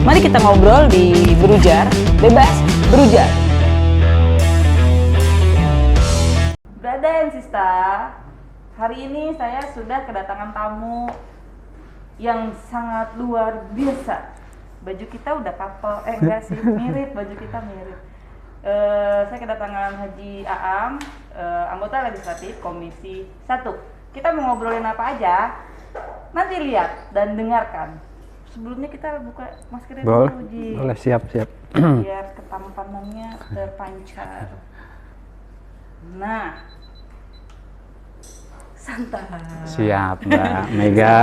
Mari kita ngobrol di Berujar, bebas berujar. Brother and sister, hari ini saya sudah kedatangan tamu yang sangat luar biasa. Baju kita udah couple, enggak sih, mirip, baju kita mirip. Saya kedatangan Haji Aam, anggota legislatif Komisi 1. Kita mau ngobrolin apa aja? Nanti lihat dan dengarkan. Sebelumnya kita buka maskernya dulu, Ji. Boleh, siap. Biar ketampanannya terpancar. Nah, santai. Siap, Mbak Mega.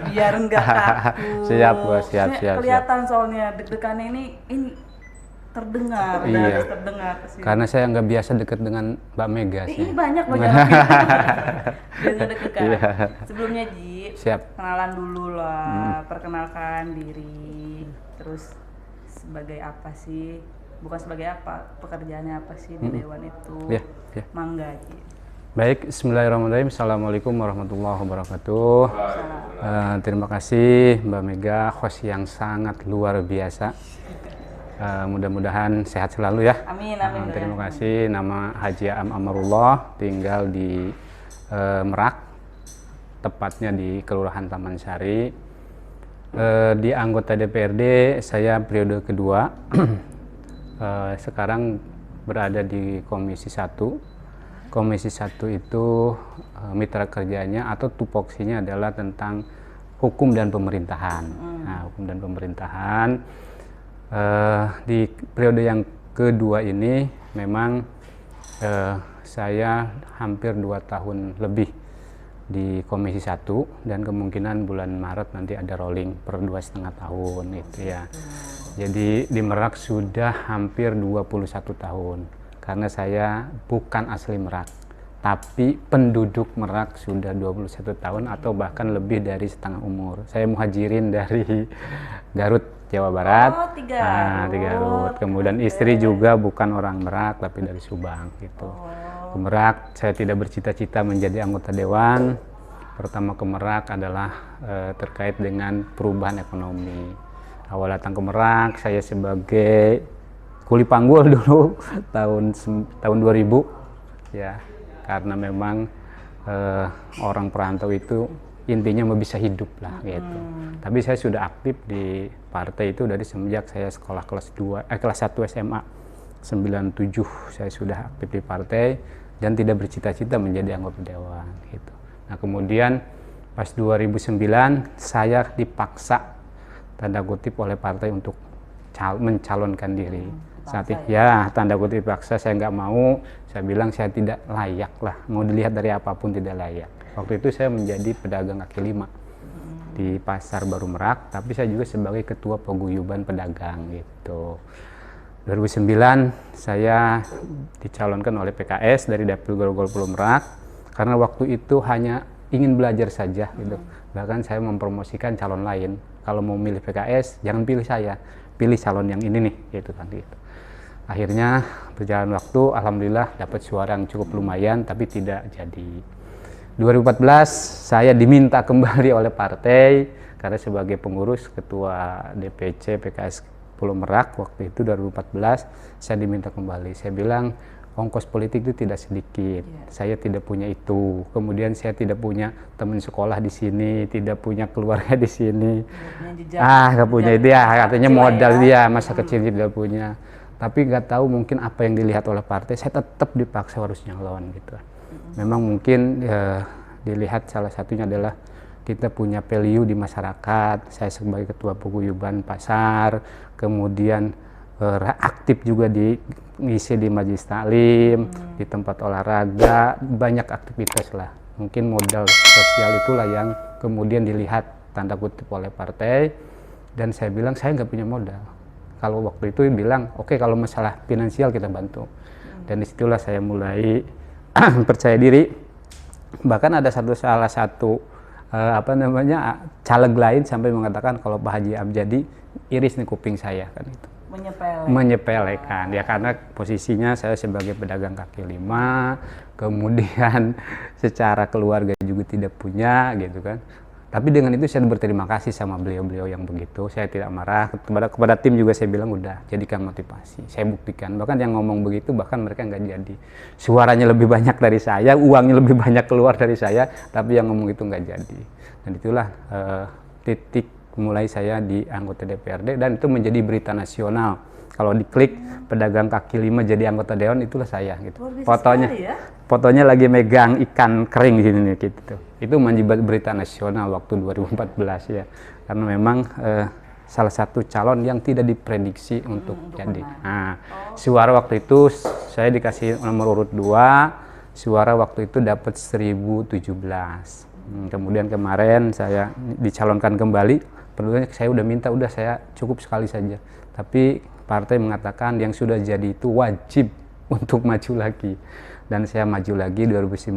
Biar enggak kaku. Siap, Bos. Siap. Kelihatan soalnya deg-degannya ini terdengar, Iya. harus terdengar kesini. Karena saya nggak biasa dekat dengan Mbak Mega sih. Ini banyak biar nggak deg-degan. Iya. Sebelumnya, Ji, Siap. kenalan dulu lah, perkenalkan diri, terus sebagai apa sih? Bukan sebagai apa, pekerjaannya apa sih di Dewan itu? Iya. Mangga, Ji. Baik, Bismillahirrahmanirrahim. Assalamualaikum warahmatullahi wabarakatuh. Terima kasih Mbak Mega, host yang sangat luar biasa. Mudah-mudahan sehat selalu ya. Amin. Terima kasih. Nama Haji Aam Amarullah, tinggal di Merak, tepatnya di Kelurahan Taman Sari. Di anggota DPRD saya periode kedua. Sekarang berada di Komisi 1. Komisi 1 itu mitra kerjanya atau tupoksinya adalah tentang hukum dan pemerintahan. Nah, hukum dan pemerintahan. Di periode yang kedua ini memang saya hampir 2 tahun lebih di Komisi 1 dan kemungkinan bulan Maret nanti ada rolling per 2,5 tahun itu ya. Jadi di Merak sudah hampir 21 tahun karena saya bukan asli Merak, tapi penduduk Merak sudah 21 tahun atau bahkan lebih dari setengah umur. Saya muhajirin dari Garut, Jawa Barat. Oh, di Garut. Kemudian istri juga bukan orang Merak tapi dari Subang gitu. Ke Merak saya tidak bercita-cita menjadi anggota dewan. Pertama ke Merak adalah terkait dengan perubahan ekonomi. Awal datang ke Merak saya sebagai kuli panggul dulu tahun 2000 ya, karena memang orang perantau itu intinya mau bisa hidup lah gitu. Tapi saya sudah aktif di partai itu dari semenjak saya sekolah kelas 1 SMA 97 saya sudah aktif di partai dan tidak bercita-cita menjadi anggota dewan gitu. Nah, kemudian pas 2009 saya dipaksa tanda kutip oleh partai untuk mencalonkan diri. Saat itu ya tanda kutip paksa, saya nggak mau, saya bilang saya tidak layak lah, mau dilihat dari apapun tidak layak. Waktu itu saya menjadi pedagang kaki lima di Pasar Baru Merak, tapi saya juga sebagai ketua paguyuban pedagang gitu. 2009 saya dicalonkan oleh PKS dari Dapil Grogol Pulau Merak karena waktu itu hanya ingin belajar saja gitu. Bahkan saya mempromosikan calon lain, kalau mau milih PKS jangan pilih saya, pilih calon yang ini nih gitu kan gitu. Akhirnya berjalan waktu, alhamdulillah dapat suara yang cukup lumayan tapi tidak jadi. 2014 saya diminta kembali oleh partai karena sebagai pengurus ketua DPC PKS Pulau Merak waktu itu 2014 saya diminta kembali. Saya bilang ongkos politik itu tidak sedikit. Saya tidak punya itu. Kemudian saya tidak punya teman sekolah di sini, tidak punya keluarga di sini. Nggak punya itu ya, katanya modal dia masa kecil tidak punya. Tapi nggak tahu mungkin apa yang dilihat oleh partai, saya tetap dipaksa harus nyalon gitu. Memang mungkin dilihat salah satunya adalah kita punya value di masyarakat. Saya sebagai ketua paguyuban pasar, kemudian aktif juga ngisi di majelis taklim, di tempat olahraga, banyak aktivitas lah. Mungkin modal sosial itulah yang kemudian dilihat tanda kutip oleh partai, dan saya bilang saya nggak punya modal. Kalau waktu itu bilang oke, kalau masalah finansial kita bantu, dan disitulah saya mulai percaya diri. Bahkan ada salah satu caleg lain sampai mengatakan kalau Pak Haji Aam jadi iris nih kuping saya kan itu. Menyepelekan ya, karena posisinya saya sebagai pedagang kaki lima, kemudian secara keluarga juga tidak punya gitu kan. Tapi dengan itu saya berterima kasih sama beliau-beliau yang begitu. Saya tidak marah. Kepada tim juga saya bilang udah jadikan motivasi. Saya buktikan. Bahkan yang ngomong begitu bahkan mereka nggak jadi. Suaranya lebih banyak dari saya, uangnya lebih banyak keluar dari saya, tapi yang ngomong itu nggak jadi. Dan itulah titik mulai saya di anggota DPRD, dan itu menjadi berita nasional. Kalau diklik pedagang kaki lima jadi anggota dewan, itulah saya gitu. Fotonya, ya? fotonya lagi megang ikan kering di sini gitu. Itu menjadi berita nasional waktu 2014 ya. Karena memang salah satu calon yang tidak diprediksi untuk jadi. Nah, suara waktu itu saya dikasih nomor urut 2, suara waktu itu dapat 1017. Kemudian kemarin saya dicalonkan kembali, perlunya saya udah minta, udah saya cukup sekali saja. Tapi partai mengatakan yang sudah jadi itu wajib untuk maju lagi. Dan saya maju lagi 2019,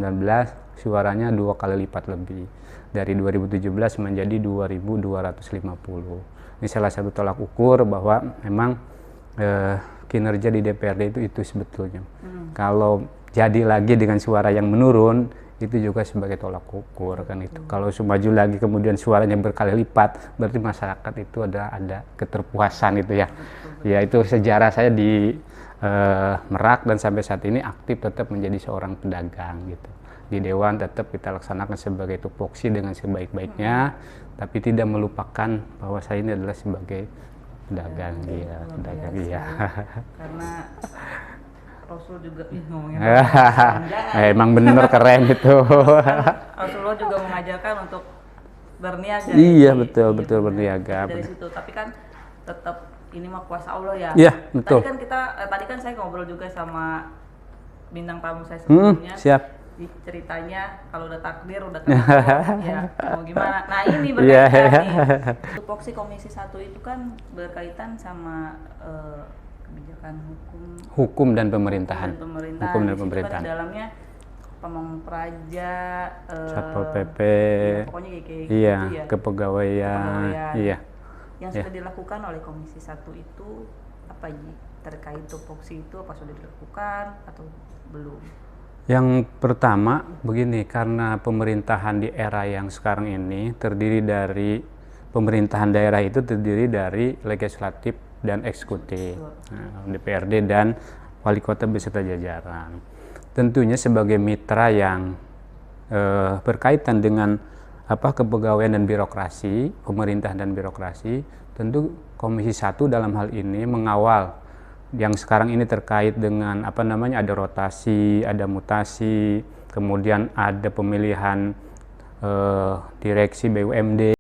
suaranya 2 kali lipat lebih. Dari 2017 menjadi 2250. Ini salah satu tolak ukur bahwa memang kinerja di DPRD itu sebetulnya. Kalau jadi lagi dengan suara yang menurun, itu juga sebagai tolak ukur kan itu. Kalau maju lagi kemudian suaranya berkali lipat, berarti masyarakat itu ada keterpuasan itu ya. Ya itu sejarah saya di Merak, dan sampai saat ini aktif tetap menjadi seorang pedagang gitu. Di dewan tetap kita laksanakan sebagai tupoksi dengan sebaik-baiknya, tapi tidak melupakan bahwa saya ini adalah sebagai pedagang ya, pedagang ya. Karena Rasul juga ngomongin emang bener keren itu. Rasulullah juga mengajarkan untuk berniaga. Iya betul berniaga. Dari situ, tapi kan tetap ini mah kuasa Allah ya. Iya betul. Tadi kan saya ngobrol juga sama bintang tamu saya sebelumnya. Siap. Ceritanya kalau udah takdir udah takdir ya mau gimana. Nah ini berkaitan nih. Tupoksi Komisi 1 itu kan berkaitan sama kebijakan hukum dan pemerintahan. Hukum dan pemerintahan. Di dalamnya Pamong Praja, Satpol PP, ya, pokoknya kayak gitu ya. Kepegawaian. Iya. Yang sudah dilakukan oleh Komisi 1 itu apa Ji? Terkait tupoksi itu apa sudah dilakukan atau belum? Yang pertama begini, karena pemerintahan di era yang sekarang ini terdiri dari pemerintahan daerah itu terdiri dari legislatif dan eksekutif, DPRD dan wali kota beserta jajaran. Tentunya sebagai mitra yang berkaitan dengan kepegawaian dan birokrasi, pemerintahan dan birokrasi, tentu Komisi 1 dalam hal ini mengawal yang sekarang ini terkait dengan ada rotasi, ada mutasi, kemudian ada pemilihan direksi BUMD.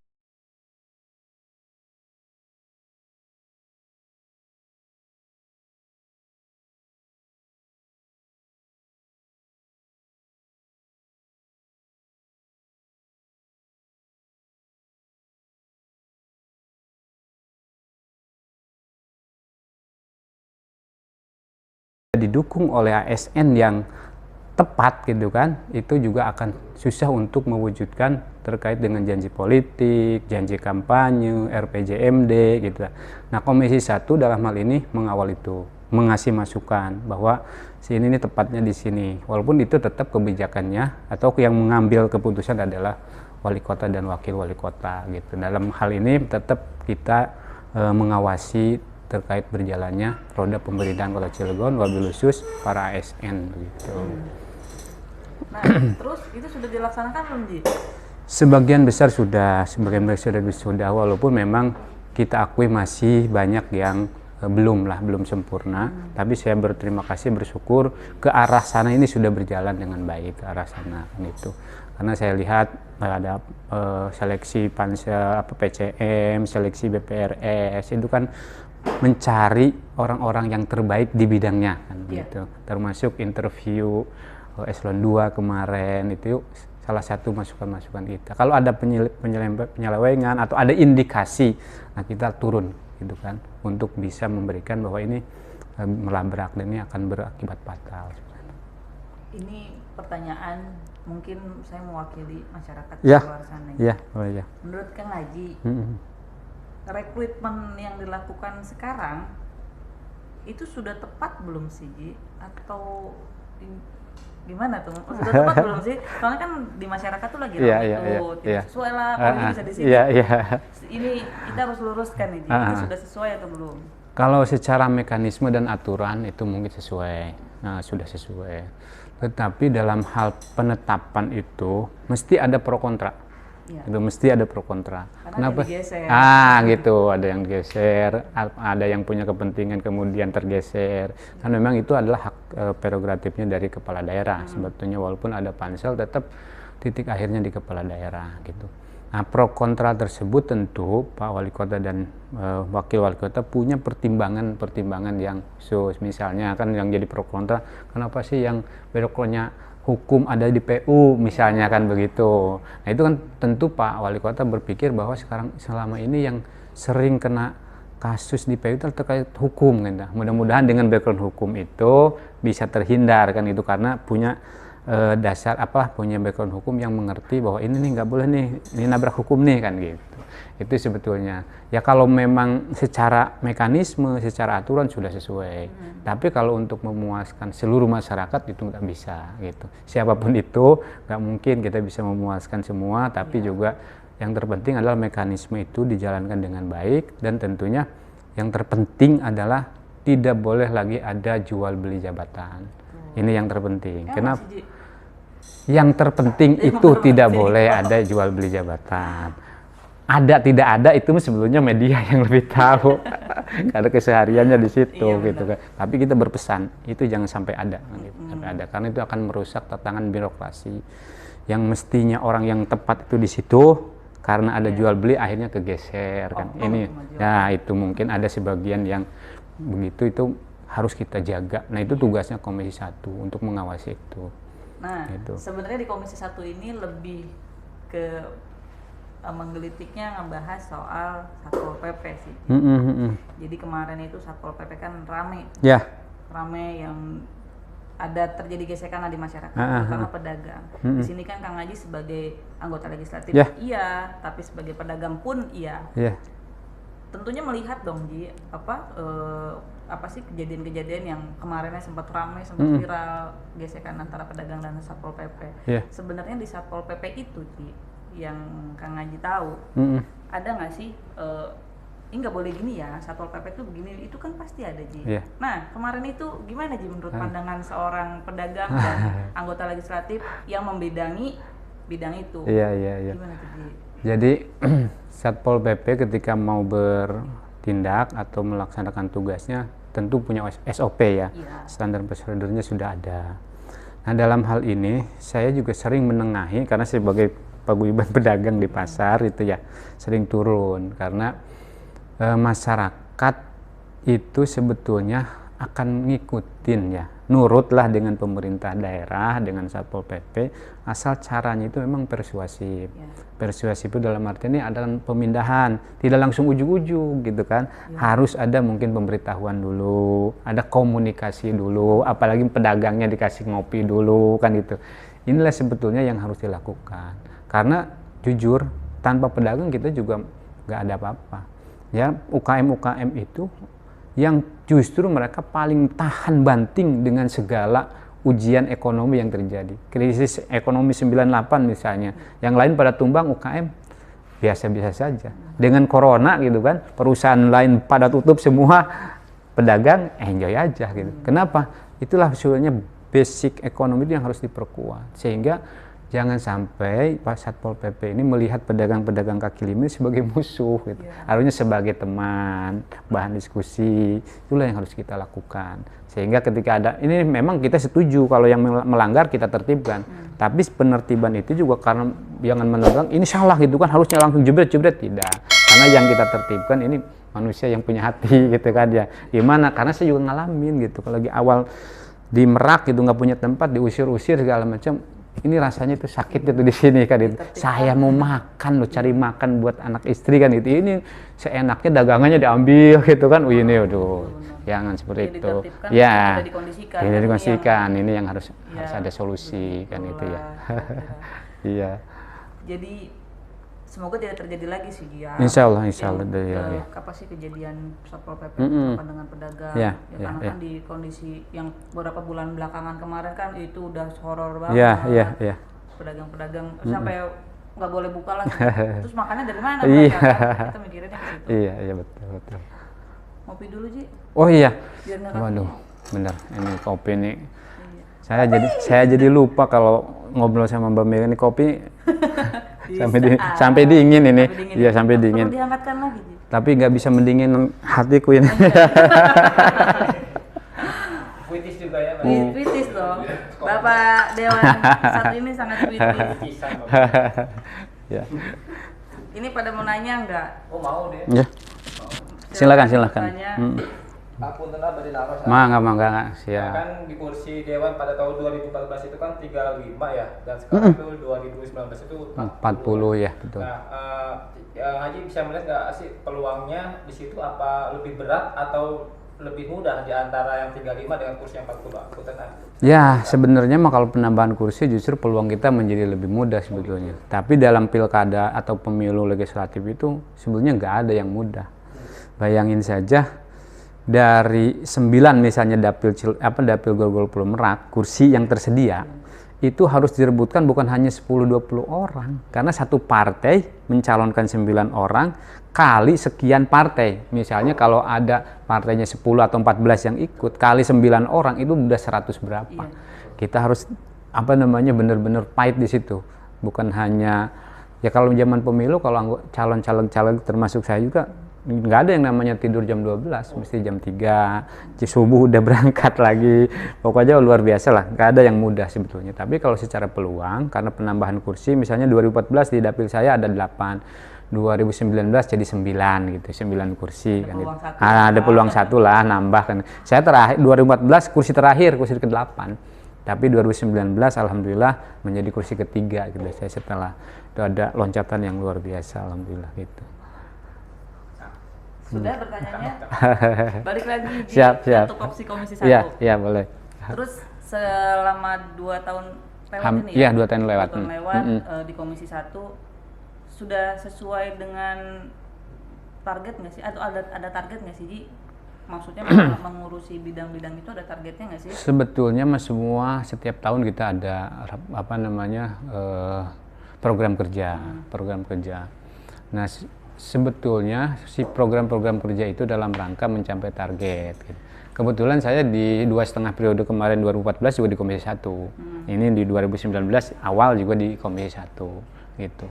Didukung oleh ASN yang tepat gitu kan, itu juga akan susah untuk mewujudkan terkait dengan janji politik, janji kampanye, RPJMD gitu. Nah Komisi 1 dalam hal ini mengawal itu, mengasih masukan bahwa ini tepatnya di sini, walaupun itu tetap kebijakannya atau yang mengambil keputusan adalah wali kota dan wakil wali kota gitu. Dalam hal ini tetap kita mengawasi terkait berjalannya roda pemerintahan Kota Cilegon, wabil khusus para ASN begitu. Nah, terus itu sudah dilaksanakan belum Ji? Sebagian besar sudah, walaupun memang kita akui masih banyak yang belum sempurna. Tapi saya berterima kasih, bersyukur ke arah sana ini sudah berjalan dengan baik ke arah sana gitu. Karena saya lihat ada seleksi pansel PCM, seleksi BPRS itu kan mencari orang-orang yang terbaik di bidangnya kan gitu. Termasuk interview Eselon 2 kemarin itu salah satu masukan-masukan kita. Kalau ada penyelewengan atau ada indikasi, nah kita turun gitu kan untuk bisa memberikan bahwa ini melabrak dan ini akan berakibat fatal. Ini pertanyaan mungkin saya mewakili masyarakat di luar sana. Iya. Menurut Kang Haji, rekrutmen yang dilakukan sekarang itu sudah tepat belum sih Ji? Atau Gimana tuh? Oh, sudah tepat belum sih? Soalnya kan di masyarakat tuh lagi Iya, ramai iya, tuh. iya, iya. Sesuai lah, kalau ini bisa di sini. Iya, iya. Ini kita harus luruskan nih, Ji. Itu sudah sesuai atau belum? Kalau secara mekanisme dan aturan itu mungkin sesuai, sudah sesuai. Tetapi dalam hal penetapan itu mesti ada pro kontra. Iya. Itu mesti ada pro kontra. Karena Kenapa? digeser. Gitu, ada yang geser, ada yang punya kepentingan kemudian tergeser. Karena memang itu adalah hak prerogatifnya dari kepala daerah. Sebetulnya walaupun ada pansel, tetap titik akhirnya di kepala daerah gitu. Nah, pro kontra tersebut tentu Pak Wali Kota dan Wakil Wali Kota punya pertimbangan yang khusus. Misalnya kan yang jadi pro kontra, kenapa sih yang birokratnya hukum ada di PU misalnya kan begitu. Nah itu kan tentu Pak Wali Kota berpikir bahwa sekarang selama ini yang sering kena kasus di PU itu terkait hukum kan. Mudah-mudahan dengan background hukum itu bisa terhindar kan itu karena punya punya background hukum yang mengerti bahwa ini nih nggak boleh nih, ini nabrak hukum nih kan gitu. Itu sebetulnya ya kalau memang secara mekanisme, secara aturan sudah sesuai. Tapi kalau untuk memuaskan seluruh masyarakat itu nggak bisa gitu. Siapapun itu nggak mungkin kita bisa memuaskan semua. Tapi juga yang terpenting adalah mekanisme itu dijalankan dengan baik dan tentunya yang terpenting adalah tidak boleh lagi ada jual beli jabatan. Ini yang terpenting. Kenapa? Yang terpenting itu tidak boleh ada jual beli jabatan. Ada tidak ada itu sebelumnya media yang lebih tahu karena kesehariannya di situ gitu kan. Tapi kita berpesan itu jangan sampai ada, gitu. Sampai ada karena itu akan merusak tatanan birokrasi yang mestinya orang yang tepat itu di situ karena ada jual beli akhirnya kegeser kan. Ini ya itu mungkin ada sebagian yang begitu itu harus kita jaga. Nah itu tugasnya Komisi 1 untuk mengawasi itu. Nah gitu. Sebenarnya di Komisi 1 ini lebih ke menggelitiknya ngebahas soal Satpol PP sih. Jadi kemarin itu Satpol PP kan rame yang ada terjadi gesekan di masyarakat terutama pedagang. Di sini kan Kang Haji sebagai anggota legislatif iya, tapi sebagai pedagang pun iya. Tentunya melihat dong Ji apa sih kejadian-kejadian yang kemarinnya sempat ramai, sempat viral gesekan antara pedagang dan Satpol PP. Sebenarnya di Satpol PP itu Ji yang Kang Haji tahu, ada nggak sih ini nggak boleh gini ya, Satpol PP itu begini, itu kan pasti ada Ji. Nah kemarin itu gimana Ji menurut pandangan seorang pedagang dan anggota legislatif yang membidangi bidang itu? Gimana tuh Ji? Jadi Satpol PP ketika mau bertindak atau melaksanakan tugasnya tentu punya SOP ya, standar prosedurnya sudah ada. Nah dalam hal ini saya juga sering menengahi karena sebagai paguyuban pedagang di pasar itu ya sering turun karena masyarakat itu sebetulnya akan ngikutin ya, nurutlah dengan pemerintah daerah, dengan Satpol PP, asal caranya itu memang persuasif. Persuasif itu dalam arti ini adalah pemindahan, tidak langsung ujug-ujug gitu kan. Harus ada mungkin pemberitahuan dulu, ada komunikasi dulu, apalagi pedagangnya dikasih ngopi dulu kan gitu. Inilah sebetulnya yang harus dilakukan. Karena jujur tanpa pedagang kita juga nggak ada apa-apa. Ya UKM itu yang justru mereka paling tahan banting dengan segala ujian ekonomi yang terjadi. Krisis ekonomi 98 misalnya, yang lain pada tumbang, UKM biasa-biasa saja. Dengan corona gitu kan, perusahaan lain pada tutup semua, pedagang enjoy aja gitu. Kenapa? Itulah sebenarnya basic ekonomi itu yang harus diperkuat. Sehingga jangan sampai Pak Satpol PP ini melihat pedagang-pedagang kaki lima sebagai musuh gitu. Harusnya sebagai teman, bahan diskusi. Itulah yang harus kita lakukan. Sehingga ketika ada, ini memang kita setuju kalau yang melanggar kita tertibkan. Tapi penertiban itu juga karena jangan menentang ini salah gitu kan, harusnya langsung jebret-jebret, tidak. Karena yang kita tertibkan ini manusia yang punya hati gitu kan ya. Gimana? Karena saya juga ngalamin gitu. Kalau lagi awal di Merak gitu nggak punya tempat, diusir-usir segala macam. Ini rasanya itu sakit itu di sini kan itu. Saya mau makan loh, cari makan buat anak istri kan itu. Ini seenaknya dagangannya diambil gitu kan. Ini aduh, jangan seperti itu. Ya, tidak dikondisikan. Ini yang harus ada solusi kan itu ya. Iya. Jadi semoga tidak terjadi lagi sih Gia. Insya Allah Yang, ya. apa sih kejadian Satpol PP Mm-mm. dengan pedagang Ya, karena ya. kan di kondisi yang beberapa bulan belakangan kemarin kan itu udah horor banget. Ya. Pedagang-pedagang sampai nggak boleh buka lagi. Terus makannya dari mana Iya. mereka? Kan? Kita mikirinnya ke situ. Iya betul. Ngopi dulu Ji. Oh iya. Biar nggak Waduh, bener. Ini kopi nih. Iya. Saya jadi lupa kalau ngobrol sama Mbak Mega ini kopi Bisa. sampai dingin ini. Iya, sampai Perlu dingin. dihangatkan lagi Ji. Tapi nggak bisa mendingin hatiku ini. Puitis juga ya, Mbak. Puitis dong. Bapak Dewan satu ini sangat puitis. Kisah, Mbak. Ya. Ini pada mau nanya nggak? Oh mau deh. Ya. Silakan. Tanya. Apunten lah bari laras. Mangga, siap. Kan di kursi dewan pada tahun 2014 itu kan 35 ya, dan sekarang itu 2019 itu 40 ya, betul. Nah, Haji bisa melihat nggak sih peluangnya di situ apa lebih berat atau lebih mudah di antara yang 35 dengan kursi yang 40? Apunten lah. Ya, sebenarnya mah kalau penambahan kursi justru peluang kita menjadi lebih mudah sebetulnya. Tapi dalam pilkada atau pemilu legislatif itu sebetulnya nggak ada yang mudah. Bayangin saja dari 9 misalnya dapil Grogol Pulau Merak, kursi yang tersedia itu harus direbutkan bukan hanya 10-20 orang, karena satu partai mencalonkan 9 orang kali sekian partai. Misalnya kalau ada partainya 10 atau 14 yang ikut, kali 9 orang itu udah 100 berapa. Kita harus benar-benar fight di situ. Bukan hanya ya kalau zaman pemilu kalau calon-calon termasuk saya juga nggak ada yang namanya tidur jam 12, mesti jam 3 subuh udah berangkat lagi. Pokoknya luar biasa lah, nggak ada yang mudah sebetulnya. Tapi kalau secara peluang, karena penambahan kursi, misalnya 2014 di dapil saya ada 8, 2019 jadi 9 gitu, 9 kursi Ada kan peluang gitu. satu. Ada peluang satu lah nambah kan. Saya terakhir 2014 kursi ke-8. Tapi 2019 alhamdulillah menjadi kursi ketiga gitu. Saya setelah itu ada loncatan yang luar biasa alhamdulillah gitu. Sudah bertanyanya? Balik lagi Ji, Siap. untuk opsi komisi 1. Iya, boleh. Terus selama 2 tahun lewat ini Iya, 2 tahun lewat. 2 tahun lewat di komisi 1 sudah sesuai dengan target nggak sih? Atau ada target nggak sih Ji? Maksudnya mengurusi bidang-bidang itu ada targetnya nggak sih? Sebetulnya setiap tahun kita ada program kerja. Nah, sebetulnya si program-program kerja itu dalam rangka mencapai target. Gitu. Kebetulan saya di 2,5 periode kemarin 2014 juga di Komisi 1. Ini di 2019 awal juga di Komisi 1 gitu.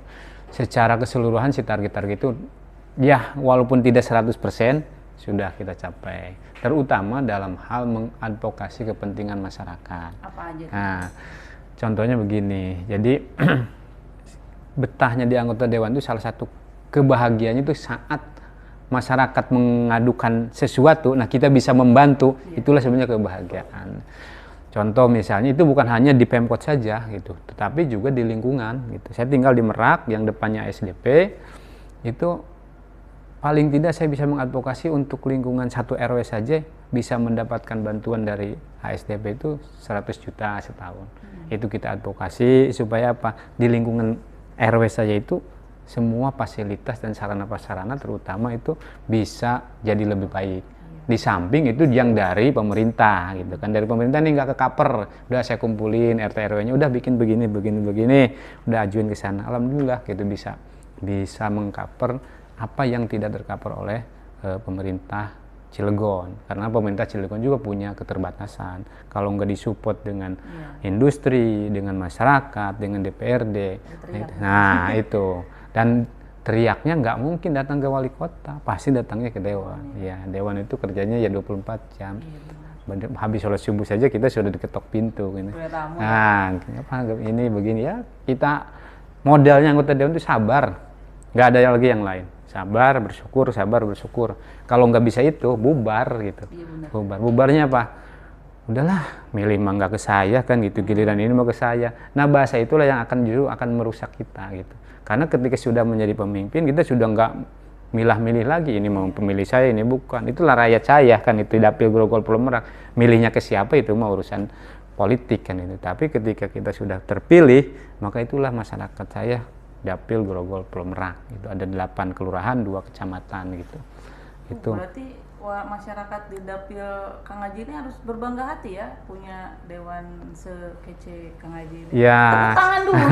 Secara keseluruhan si target-target itu ya walaupun tidak 100% sudah kita capai. Terutama dalam hal mengadvokasi kepentingan masyarakat. Apa aja? Nah, contohnya begini. Jadi betahnya di anggota dewan itu salah satu kebahagiaannya itu saat masyarakat mengadukan sesuatu, nah kita bisa membantu, itulah sebenarnya kebahagiaan. Contoh misalnya itu bukan hanya di Pemkot saja gitu, tetapi juga di lingkungan gitu. Saya tinggal di Merak yang depannya SDP, itu paling tidak saya bisa mengadvokasi untuk lingkungan 1 RW saja bisa mendapatkan bantuan dari HSDP itu 100 juta setahun. Itu kita advokasi supaya apa? Di lingkungan RW saja itu semua fasilitas dan sarana-prasarana terutama itu bisa jadi lebih baik. Di samping itu yang dari pemerintah gitu kan, dari pemerintah ini nggak kecover, udah saya kumpulin RT RW-nya udah bikin begini, udah ajuin ke sana, alhamdulillah gitu bisa mengcover apa yang tidak tercover oleh pemerintah Cilegon, karena pemerintah Cilegon juga punya keterbatasan. Kalau nggak disupport dengan industri, dengan masyarakat, dengan DPRD, nah itu. Dan teriaknya nggak mungkin datang ke wali kota, pasti datangnya ke dewan. Ya, dewan itu kerjanya ya 24 jam. Habis sholat subuh saja kita sudah diketok pintu. Gitu. Nah, ini begini ya, kita modalnya anggota dewan itu sabar, nggak ada lagi yang lain. Sabar, bersyukur. Kalau nggak bisa itu, bubar gitu. Bubarnya apa? Udahlah, milih mah nggak ke saya kan gitu, giliran ini mau ke saya. Nah, bahasa itulah yang justru akan merusak kita gitu. Karena ketika sudah menjadi pemimpin, kita sudah nggak milah-milih lagi, ini mau pemilih saya, ini bukan. Itulah rakyat saya kan, itu dapil Grogol Pulau Merak. Milihnya ke siapa itu mau urusan politik kan itu. Tapi ketika kita sudah terpilih, maka itulah masyarakat saya Dapil Grogol Pulau Merak. Itu ada 8 kelurahan, 2 kecamatan gitu. Itu. Berarti masyarakat di Dapil Kang Haji ini harus berbangga hati ya punya dewan sekece Kang Haji ini. Ya. Tepuk tangan dulu.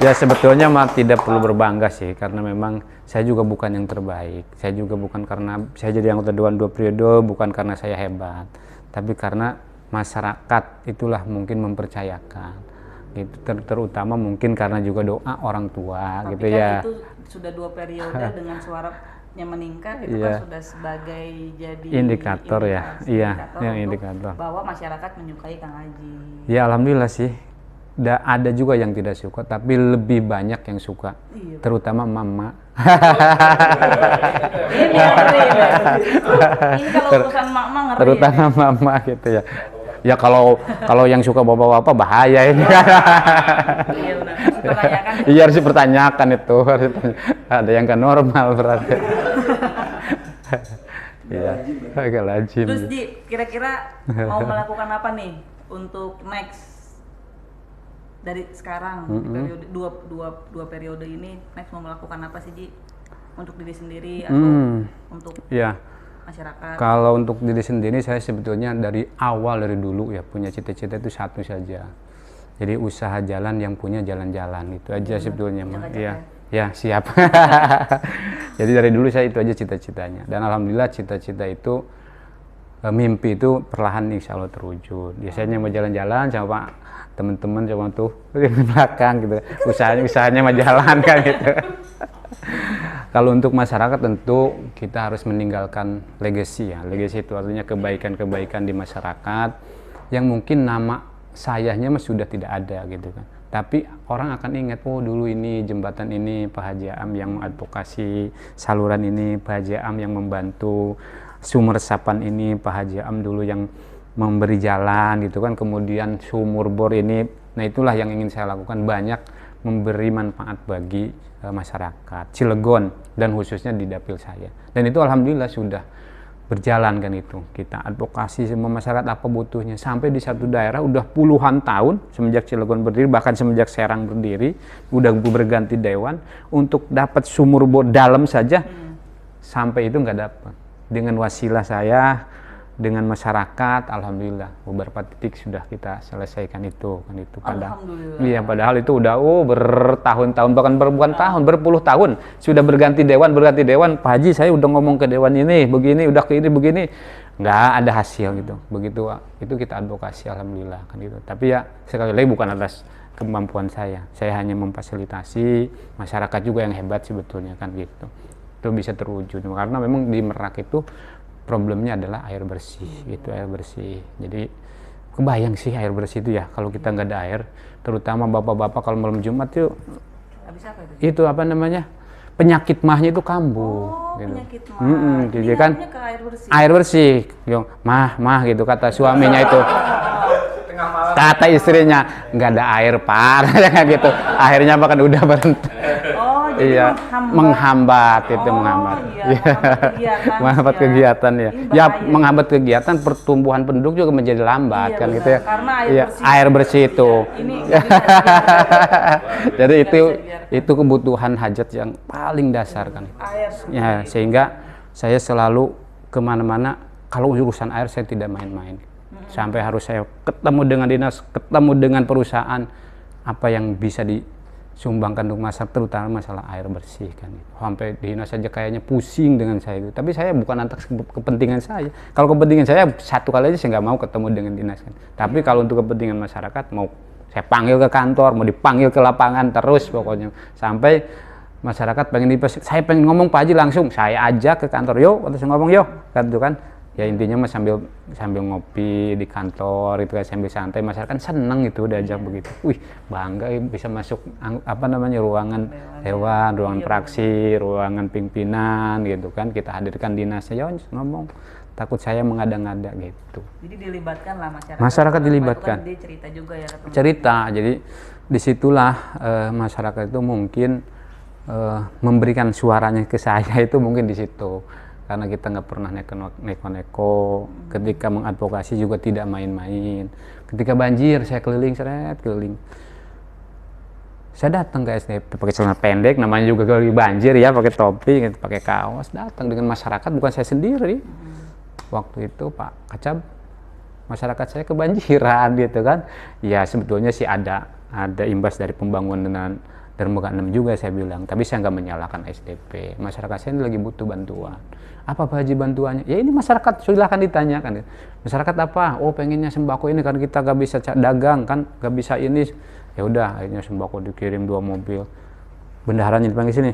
Ya sebetulnya mah tidak perlu berbangga sih, karena memang saya juga bukan yang terbaik. Saya juga bukan karena saya jadi anggota dewan 2 periode, bukan karena saya hebat, tapi karena masyarakat itulah mungkin mempercayakan. Gitu. Terutama mungkin karena juga doa orang tua, tapi gitu kan ya. itu sudah 2 periode dengan suaranya meningkat, itu Iya. kan sudah sebagai jadi Indikator ya. Iya, yang untuk indikator. bahwa masyarakat menyukai Kang Haji. Ya alhamdulillah sih. Ada juga yang tidak suka, tapi lebih banyak yang suka, Iya. terutama mama. Ini kalau urusan mak-mak ngeri. Terutama mama gitu ya. Ya kalau yang suka bapak-bapak bahaya ini. Iya benar. Pertanyakan. Iya harus dipertanyakan itu. Ada yang kan normal berarti. Iya, agak lazim. Terus Ji, kira-kira mau melakukan apa nih untuk next dari sekarang di periode dua periode ini, next mau melakukan apa sih Ji untuk diri sendiri atau untuk Ya, masyarakat? kalau untuk diri sendiri saya sebetulnya dari awal, dari dulu ya punya cita-cita itu satu saja. Jadi usaha jalan yang punya jalan-jalan, itu aja sebetulnya mah. Iya. Ya, siap. Jadi dari dulu saya itu aja cita-citanya. Dan alhamdulillah cita-cita itu, mimpi itu perlahan insya Allah terwujud. Biasanya mau jalan-jalan sama teman-teman sama tuh di belakang gitu. Usahanya mau jalan kan gitu. Kalau untuk masyarakat tentu kita harus meninggalkan legacy ya. Legacy itu artinya kebaikan-kebaikan di masyarakat yang mungkin nama sayanya mah sudah tidak ada gitu kan. Tapi orang akan ingat, oh dulu ini jembatan ini Pak Haji Am yang mengadvokasi, saluran ini Pak Haji Am yang membantu, sumur resapan ini Pak Haji Am dulu yang memberi jalan gitu kan. Kemudian sumur bor ini, nah itulah yang ingin saya lakukan, banyak memberi manfaat bagi masyarakat Cilegon dan khususnya di dapil saya. Dan itu alhamdulillah sudah berjalan kan itu. Kita advokasi semua masyarakat apa butuhnya. Sampai di satu daerah udah puluhan tahun semenjak Cilegon berdiri, bahkan semenjak Serang berdiri, udah berganti dewan untuk dapat sumur bor dalam saja. Sampai itu nggak dapat. Dengan wasilah saya, dengan masyarakat, alhamdulillah beberapa titik sudah kita selesaikan itu kan itu. Alhamdulillah. Iya, padahal itu udah bertahun-tahun, bahkan bukan tahun, berpuluh tahun sudah berganti dewan. Pak Haji saya udah ngomong ke dewan ini begini, udah ke ini begini, nggak ada hasil gitu. Begitu itu kita advokasi alhamdulillah kan gitu. Tapi ya sekali lagi bukan atas kemampuan saya hanya memfasilitasi, masyarakat juga yang hebat sebetulnya kan gitu. Itu bisa terwujud karena memang di Merak itu problemnya adalah air bersih, gitu, air bersih. Jadi kebayang sih air bersih itu ya, kalau kita nggak ada air, terutama bapak-bapak kalau malam Jumat tuh, Habis apa itu? itu apa namanya, penyakit mahnya itu kambuh. Oh, Gitu. penyakit mah. Jadi kan ke air bersih. air bersih, yung, mah gitu kata suaminya itu. Tengah malam. Kata istrinya, nggak ada air pak, gitu. Akhirnya bahkan udah berhenti. Oh, jadi Iya, menghambat itu Oh, menghambat. iya, Menghambat ya. kegiatan ya. Ini Ya bahaya. menghambat kegiatan pertumbuhan penduduk juga menjadi lambat Iya, kan benar. gitu ya. Karena air Iya, bersih. air bersih itu. Ini nggak bisa dibiarkan. Jadi Nggak itu bisa dibiarkan. itu kebutuhan hajat yang paling dasar kan. Air. Ya, sehingga saya selalu kemana-mana kalau urusan air saya tidak main-main. Sampai harus saya ketemu dengan dinas, ketemu dengan perusahaan apa yang bisa disumbangkan untuk masyarakat, terutama masalah air bersih kan. Sampai dinas saja kayaknya pusing dengan saya itu. Tapi saya bukan atas kepentingan saya. Kalau kepentingan saya satu kali aja saya nggak mau ketemu dengan dinas kan. Tapi kalau untuk kepentingan masyarakat mau saya panggil ke kantor, mau dipanggil ke lapangan terus pokoknya sampai masyarakat pengen saya pengen ngomong Pak Haji langsung, saya ajak ke kantor, yuk, terus ngomong yuk, kan itu kan. Ya intinya mah sambil ngopi di kantor itu kan, sambil santai, masyarakat seneng itu diajak begitu. Wih, bangga bisa masuk apa namanya ruangan dewan, ruangan praksi, ruangan pimpinan gitu kan. Kita hadirkan dinasnya, ya ngomong. Takut saya mengada-ngada gitu. Jadi dilibatkan lah masyarakat. Masyarakat Itu dilibatkan. kan dia cerita juga ya ketemu. Cerita, jadi disitulah masyarakat itu mungkin memberikan suaranya ke saya itu mungkin di situ. Karena kita nggak pernah neko-neko, ketika mengadvokasi juga tidak main-main. Ketika banjir saya keliling, Saya datang ke SDP pakai celana pendek, namanya juga lagi banjir ya, pakai topi, gitu, pakai kaos, datang dengan masyarakat, bukan saya sendiri. Waktu itu Pak Kacab, masyarakat saya kebanjiran gitu kan. Ya sebetulnya sih ada imbas dari pembangunan Dermaga 6 juga saya bilang, tapi saya nggak menyalahkan SDP. Masyarakat saya ini lagi butuh bantuan. Apa Pak Haji bantuannya? Ya ini masyarakat, silahkan ditanyakan. Masyarakat apa? Oh pengennya sembako ini kan kita nggak bisa dagang kan, nggak bisa ini. Ya udah, akhirnya sembako dikirim 2 mobil. Bendaharanya dipanggil sini,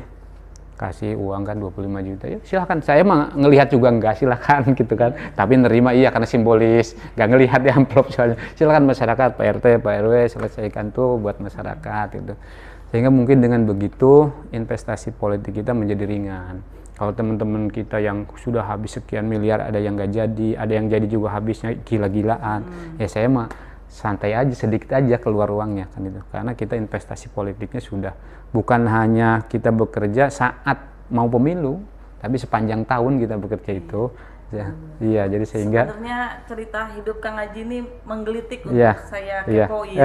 kasih uang kan 25 juta. Ya silahkan, saya emang ngelihat juga enggak, silahkan gitu kan. Tapi nerima iya karena simbolis, nggak ngelihat di amplop soalnya. Silahkan masyarakat, Pak RT, Pak RW selesaikan tuh buat masyarakat gitu. Sehingga mungkin dengan begitu investasi politik kita menjadi ringan. Kalau teman-teman kita yang sudah habis sekian miliar, ada yang nggak jadi, ada yang jadi juga habisnya gila-gilaan. Ya saya mah santai aja, sedikit aja keluar uangnya kan itu. Karena kita investasi politiknya sudah bukan hanya kita bekerja saat mau pemilu, tapi sepanjang tahun kita bekerja itu. Ya, iya, jadi sehingga sebenarnya cerita hidup Kang Haji ini menggelitik untuk iya, saya iya. kepoin.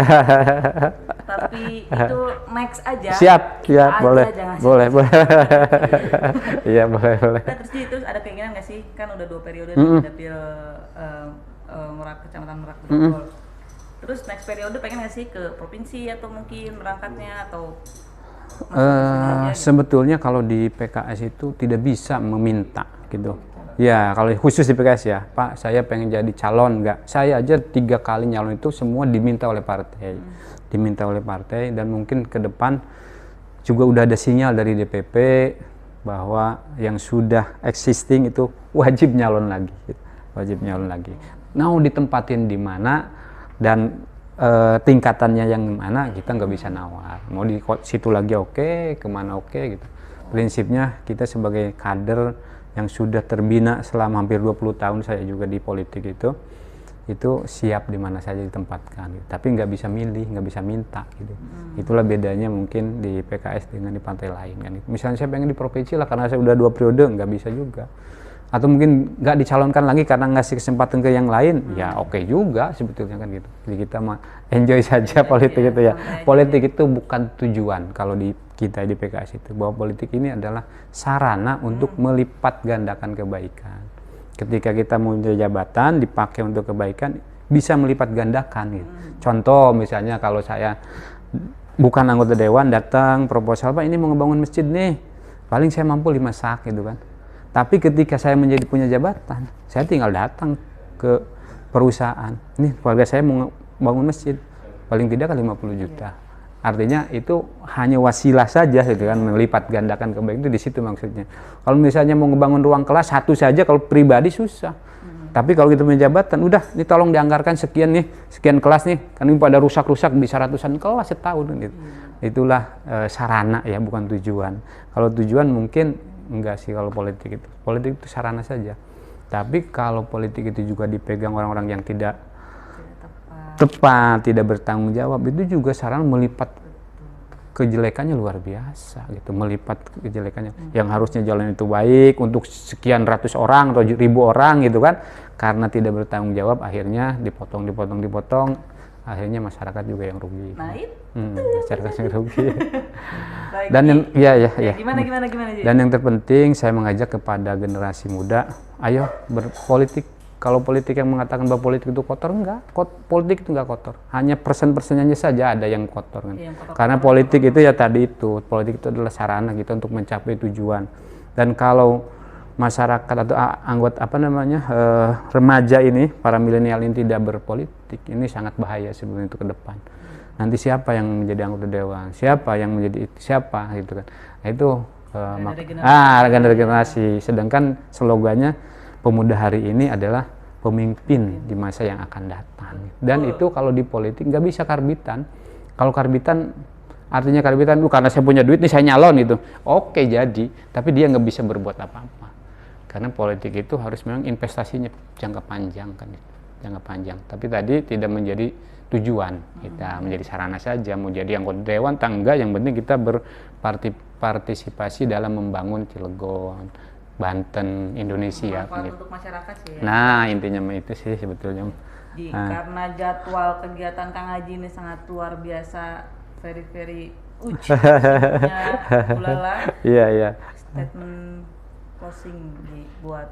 Tapi itu next aja. Siap, Aja, boleh, jangan boleh. Iya, boleh. Nah, terus ada keinginan nggak sih, kan udah 2 periode Mm-mm. di dapil Merak, Kecamatan Merak Grogol. Terus next periode pengen nggak sih ke provinsi atau mungkin berangkatnya atau masing-masing aja gitu? Sebetulnya kalau di PKS itu tidak bisa meminta gitu. Ya kalau khusus di PKS ya, Pak saya pengen jadi calon, enggak. Saya aja 3 kali nyalon itu semua diminta oleh partai. Diminta oleh partai, dan mungkin ke depan juga udah ada sinyal dari DPP bahwa yang sudah existing itu wajib nyalon lagi. Wajib nyalon lagi. Mau ditempatin di mana dan tingkatannya yang mana kita nggak bisa nawar. Mau di situ lagi oke, kemana oke gitu. Prinsipnya kita sebagai kader yang sudah terbina selama hampir 20 tahun, saya juga di politik itu siap di mana saja ditempatkan gitu. Tapi nggak bisa milih, nggak bisa minta gitu. Itulah bedanya mungkin di PKS dengan di partai lain kan. Misalnya saya pengen di provinsi lah karena saya udah 2 periode, nggak bisa juga. Atau mungkin nggak dicalonkan lagi karena ngasih kesempatan ke yang lain, ya oke juga sebetulnya kan gitu. Jadi kita mah enjoy saja politik itu ya. Politik itu bukan tujuan kalau di kita di PKS itu, bahwa politik ini adalah sarana untuk melipat gandakan kebaikan. Ketika kita mau jabatan dipakai untuk kebaikan, bisa melipat gandakan gitu. Contoh misalnya kalau saya bukan anggota dewan datang proposal, Pak ini mau ngebangun masjid nih, paling saya mampu 5 sak gitu kan. Tapi ketika saya menjadi punya jabatan, saya tinggal datang ke perusahaan. Ini keluarga saya mau bangun masjid, paling tidak kan 50 juta. Artinya itu hanya wasilah saja gitu kan, melipat gandakan kebaikan itu di situ maksudnya. Kalau misalnya mau ngebangun ruang kelas satu saja, kalau pribadi susah. Tapi kalau kita punya jabatan, udah ini tolong dianggarkan sekian nih, sekian kelas nih, kan ini pada rusak-rusak bisa ratusan kelas setahun gitu. Itulah sarana ya, bukan tujuan. Kalau tujuan mungkin enggak sih kalau politik itu. Politik itu sarana saja. Tapi kalau politik itu juga dipegang orang-orang yang tidak tepat, tidak bertanggung jawab, itu juga sarana melipat kejelekannya luar biasa gitu, melipat kejelekannya. Yang harusnya jalan itu baik untuk sekian ratus orang atau 1000 orang gitu kan, karena tidak bertanggung jawab akhirnya dipotong, akhirnya masyarakat juga yang rugi. Nah itu masyarakat yang rugi. Dan yang ya. Gimana Ji? Dan yang terpenting saya mengajak kepada generasi muda, ayo berpolitik. Kalau politik yang mengatakan bahwa politik itu kotor, enggak. Politik itu enggak kotor. Hanya persen-persennya saja ada yang kotor kan. Karena politik itu ya tadi itu, politik itu adalah sarana kita untuk mencapai tujuan. Dan kalau masyarakat atau anggota remaja ini, para milenial ini tidak berpolitik, ini sangat bahaya sebelum itu ke depan. Nanti siapa yang menjadi anggota dewan, siapa yang menjadi siapa gitu kan. Nah, itu regenerasi. Sedangkan slogannya pemuda hari ini adalah pemimpin di masa yang akan datang. Dan itu kalau di politik nggak bisa karbitan. Kalau karbitan artinya karbitan karena saya punya duit nih saya nyalon itu. Oke jadi, tapi dia nggak bisa berbuat apa-apa. Karena politik itu harus memang investasinya jangka panjang kan, jangka panjang. Tapi tadi tidak menjadi tujuan, kita menjadi sarana saja. Mau jadi anggota dewan atau enggak, yang penting kita berpartisipasi dalam membangun Cilegon, Banten, Indonesia. Untuk masyarakat sih ya. Nah intinya itu sih sebetulnya. Karena jadwal kegiatan Kang Haji ini sangat luar biasa, very Ulala. Iya, iya. Statement closing buat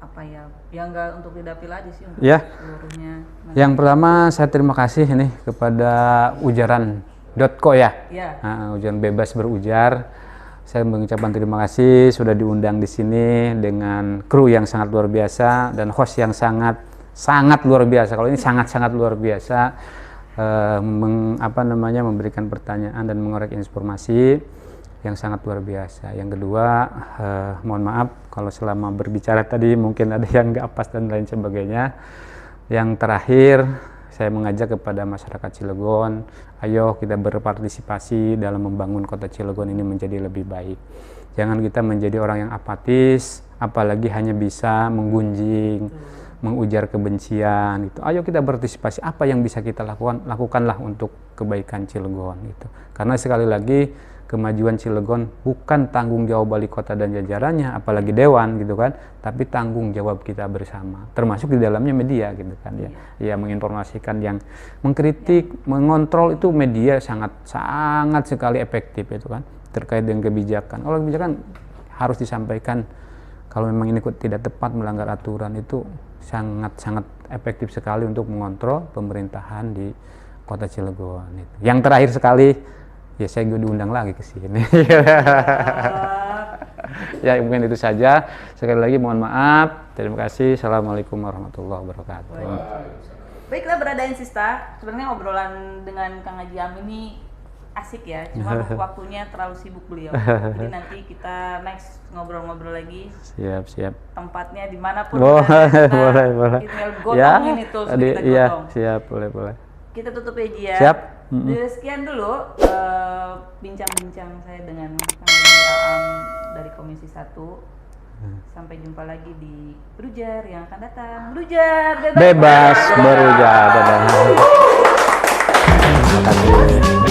apa ya? Yang enggak untuk Dapil aja sih, untuk Ya. seluruhnya. Yang pertama saya terima kasih ini kepada ujaran.co ya. Ya. Ujaran bebas berujar. Saya mengucapkan terima kasih sudah diundang di sini dengan kru yang sangat luar biasa dan host yang sangat luar biasa. Kalau ini sangat luar biasa, memberikan pertanyaan dan mengorek informasi yang sangat luar biasa. Yang kedua, mohon maaf kalau selama berbicara tadi mungkin ada yang nggak pas dan lain sebagainya. Yang terakhir, saya mengajak kepada masyarakat Cilegon, ayo kita berpartisipasi dalam membangun kota Cilegon ini menjadi lebih baik. Jangan kita menjadi orang yang apatis, apalagi hanya bisa menggunjing, mengujar kebencian gitu. Ayo kita berpartisipasi, apa yang bisa kita lakukanlah untuk kebaikan Cilegon gitu. Karena sekali lagi kemajuan Cilegon bukan tanggung jawab wali kota dan jajarannya, apalagi dewan gitu kan, tapi tanggung jawab kita bersama, termasuk di dalamnya media gitu kan ya. Ya, menginformasikan, yang mengkritik, mengontrol itu media sangat sekali efektif itu kan, terkait dengan kebijakan. Kalau kebijakan harus disampaikan, kalau memang ini tidak tepat melanggar aturan, itu sangat efektif sekali untuk mengontrol pemerintahan di kota Cilegon itu. Yang terakhir sekali, ya saya diundang lagi ke sini. Ya mungkin itu saja. Sekali lagi mohon maaf. Terima kasih. Assalamualaikum warahmatullahi wabarakatuh. Baiklah Bradain Sista, sebenarnya obrolan dengan Kang Haji Amin ini asik ya, cuma waktunya terlalu sibuk beliau. Jadi nanti kita next ngobrol-ngobrol lagi. Siap. Tempatnya dimanapun. Boleh. Email gotongin itu, kita Iya, gotong. siap, boleh. Kita tutup ya Ji ya. Siap. Jadi sekian dulu bincang-bincang saya dengan Kang Haji Aam dari Komisi 1. Sampai jumpa lagi di Berujar yang akan datang. Berujar bebas Bebas berujar. Dadah. Terima kasih.